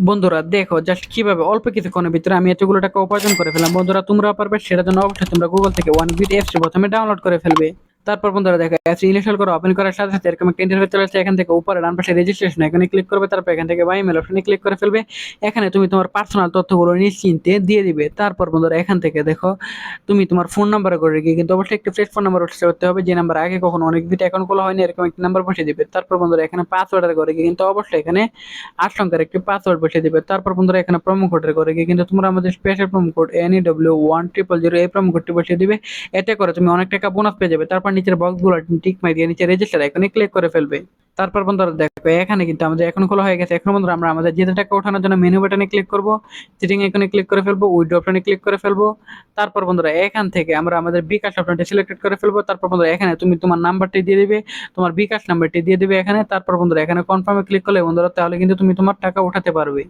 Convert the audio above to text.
বন্ধুরা দেখো জাস্ট কিভাবে অল্প কিছুক্ষণের ভিতরে আমি এতগুলো টাকা উপার্জন করে ফেললাম। বন্ধুরা তোমরাও পারবে, সেটার জন্য অবশ্যই তোমরা গুগল থেকে ওয়ান বিট অ্যাপস প্রথমে ডাউনলোড করে ফেলবে। তারপর বন্ধুরা দেখো অ্যাপস ইনস্টল করে ওপেন করার সাথে সাথে এরকম একটা ইন্টারফেস চলে আসছে। এখান থেকে উপরে ডান পাশে রেজিস্ট্রেশন এখানে ক্লিক করবে, তারপর এখান থেকে বাই মেল অপশনে ক্লিক করে ফেলবে। এখানে তুমি তোমার পার্সোনাল তথ্যগুলো নিশ্চিন্তে দিয়ে দিবে। তারপর বন্ধুরা এখান থেকে দেখো তুমি তোমার ফোন নাম্বার করে রেখে, কিন্তু অবশ্যই একটা ফ্রেশ ফোন নাম্বার বসে করতে হবে, যে নাম্বার আগে কখনো অনেক বিট অ্যাকাউন্ট খোলা হয়নি এরকম একটা নাম্বার বসিয়ে দিবে। তারপর বন্ধুরা এখানে পাসওয়ার্ডের করে গিয়ে কিন্তু অবশ্যই এখানে 8 সংখ্যার একটি পাসওয়ার্ড বসিয়ে দিবে। তারপর বন্ধুরা এখানে প্রোমো কোডের করে গিয়ে কিন্তু তোমরা আমাদের স্পেশাল প্রোমো কোড NEW1000 এই প্রোমো কোডটি বসিয়ে দিবে। এতে করে তুমি অনেক টাকা বোনাস পেয়ে যাবে। তারপর নিচের বক্সগুলো টিক মাই দিয়ে নিচে রেজিস্টার আইকনে ক্লিক করে ফেলবে। তারপর বন্ধুরা দেখো এখানে কিন্তু আমাদের এখন খোলা হয়ে গেছে। এখন বন্ধুরা আমরা আমাদের যেতে টাকা ওঠানোর জন্য মেনু বাটনে ক্লিক করব, সেটিং আইকনে ক্লিক করে ফেলবো, উইথড্র অপশনে ক্লিক করে ফেলবো। তারপর বন্ধুরা এখান থেকে আমরা আমাদের বিকাশ অপশনটি সিলেক্ট করে ফেলবো। তারপর বন্ধুরা এখানে তুমি তোমার নাম্বারটি দিয়ে দিবে, তোমার বিকাশ নাম্বারটি দিয়ে দিবে এখানে। তারপর বন্ধুরা এখানে কনফার্মে ক্লিক করলে বন্ধুরা তাহলে কিন্তু তুমি তোমার টাকা উঠাতে পারবে।